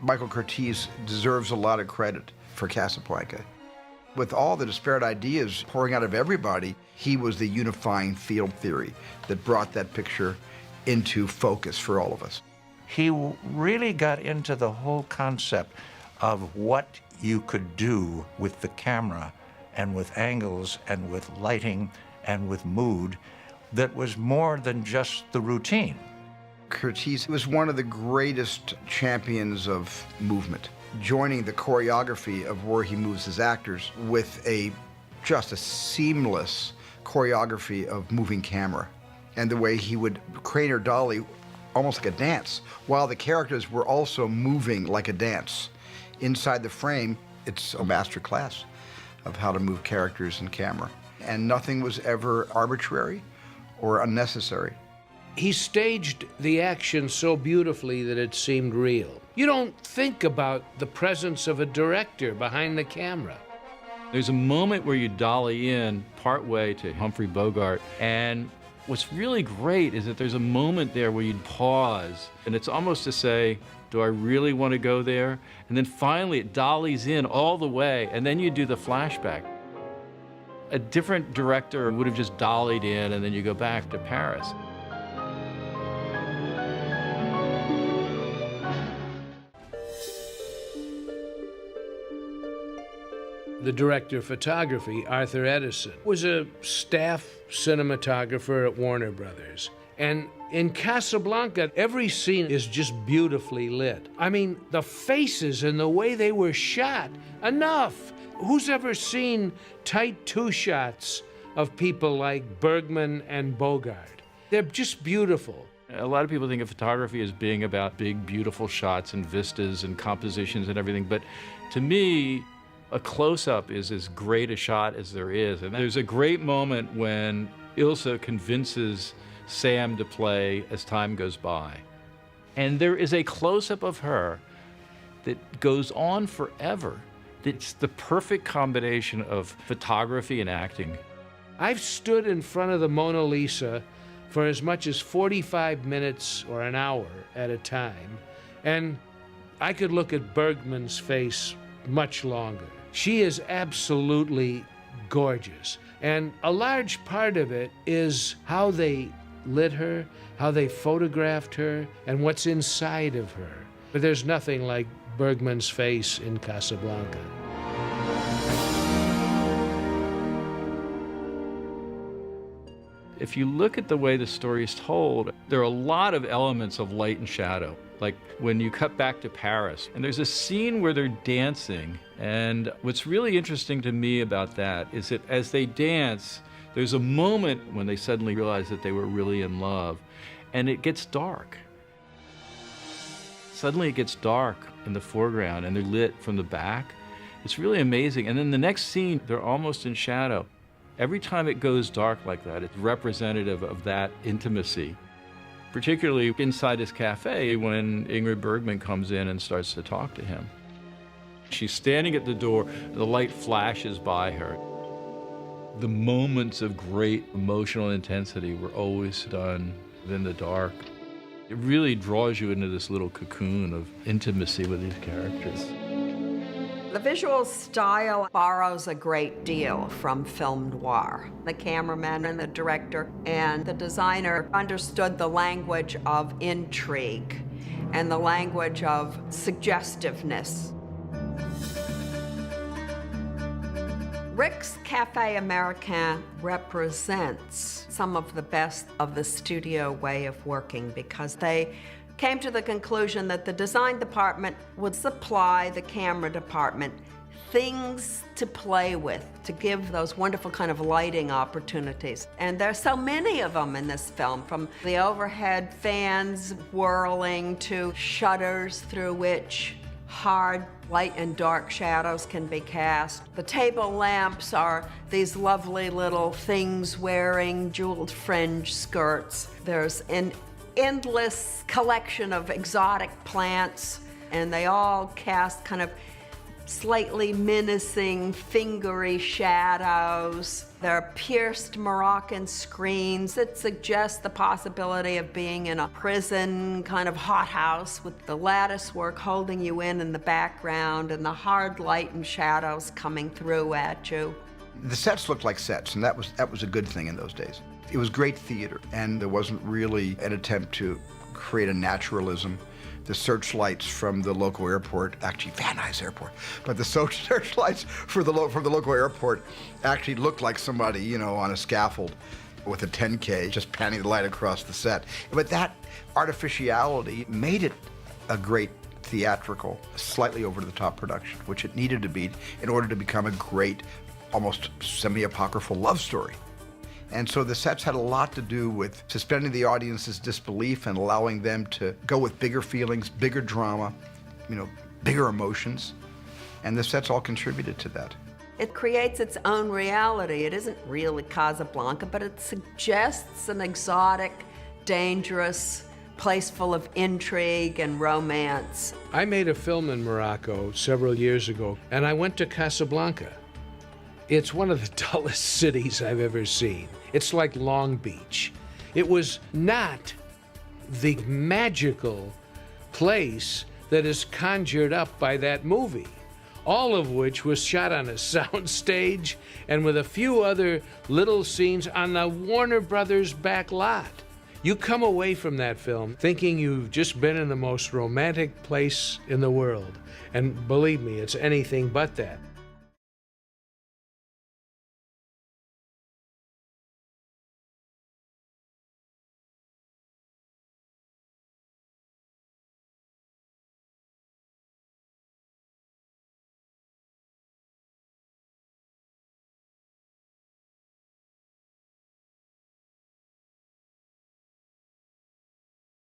Michael Curtiz deserves a lot of credit for Casablanca. With all the disparate ideas pouring out of everybody, he was the unifying field theory that brought that picture into focus for all of us. He really got into the whole concept of what you could do with the camera and with angles and with lighting and with mood that was more than just the routine. Curtiz was one of the greatest champions of movement, joining the choreography of where he moves his actors with just a seamless choreography of moving camera, and the way he would crane or dolly almost like a dance, while the characters were also moving like a dance. Inside the frame, it's a master class of how to move characters and camera. And nothing was ever arbitrary or unnecessary. He staged the action so beautifully that it seemed real. You don't think about the presence of a director behind the camera. There's a moment where you dolly in partway to Humphrey Bogart, and what's really great is that there's a moment there where you'd pause, and it's almost to say, do I really want to go there? And then finally it dollies in all the way, and then you do the flashback. A different director would have just dollied in, and then you go back to Paris. The director of photography, Arthur Edison, was a staff cinematographer at Warner Brothers. And in Casablanca, every scene is just beautifully lit. I mean, the faces and the way they were shot, enough. Who's ever seen tight two-shots of people like Bergman and Bogart? They're just beautiful. A lot of people think of photography as being about big, beautiful shots and vistas and compositions and everything, but to me, a close-up is as great a shot as there is. And there's a great moment when Ilsa convinces Sam to play as time goes by. And there is a close-up of her that goes on forever. It's the perfect combination of photography and acting. I've stood in front of the Mona Lisa for as much as 45 minutes or an hour at a time, and I could look at Bergman's face much longer. She is absolutely gorgeous, and a large part of it is how they lit her, how they photographed her, and what's inside of her. But there's nothing like Bergman's face in Casablanca. If you look at the way the story is told, there are a lot of elements of light and shadow. Like when you cut back to Paris, and there's a scene where they're dancing, and what's really interesting to me about that is that as they dance, there's a moment when they suddenly realize that they were really in love, and it gets dark. Suddenly it gets dark in the foreground, and they're lit from the back. It's really amazing. And then the next scene, they're almost in shadow. Every time it goes dark like that, it's representative of that intimacy. Particularly inside his cafe when Ingrid Bergman comes in and starts to talk to him. She's standing at the door, the light flashes by her. The moments of great emotional intensity were always done in the dark. It really draws you into this little cocoon of intimacy with these characters. The visual style borrows a great deal from film noir. The cameraman and the director and the designer understood the language of intrigue and the language of suggestiveness. Rick's Café Americain represents some of the best of the studio way of working because they came to the conclusion that the design department would supply the camera department things to play with, to give those wonderful kind of lighting opportunities. And there's so many of them in this film, from the overhead fans whirling to shutters through which hard light and dark shadows can be cast. The table lamps are these lovely little things wearing jeweled fringe skirts. There's an endless collection of exotic plants, and they all cast kind of slightly menacing, fingery shadows. There are pierced Moroccan screens that suggest the possibility of being in a prison kind of hothouse with the lattice work holding you in the background and the hard light and shadows coming through at you. The sets looked like sets, and that was a good thing in those days. It was great theater, and there wasn't really an attempt to create a naturalism. The searchlights from the local airport, actually Van Nuys Airport, but the searchlights from the local airport actually looked like somebody, you know, on a scaffold with a 10K, just panning the light across the set. But that artificiality made it a great theatrical, slightly over-the-top production, which it needed to be in order to become a great, almost semi-apocryphal love story. And so the sets had a lot to do with suspending the audience's disbelief and allowing them to go with bigger feelings, bigger drama, you know, bigger emotions. And the sets all contributed to that. It creates its own reality. It isn't really Casablanca, but it suggests an exotic, dangerous place full of intrigue and romance. I made a film in Morocco several years ago, and I went to Casablanca. It's one of the dullest cities I've ever seen. It's like Long Beach. It was not the magical place that is conjured up by that movie, all of which was shot on a sound stage and with a few other little scenes on the Warner Brothers back lot. You come away from that film thinking you've just been in the most romantic place in the world. And believe me, it's anything but that.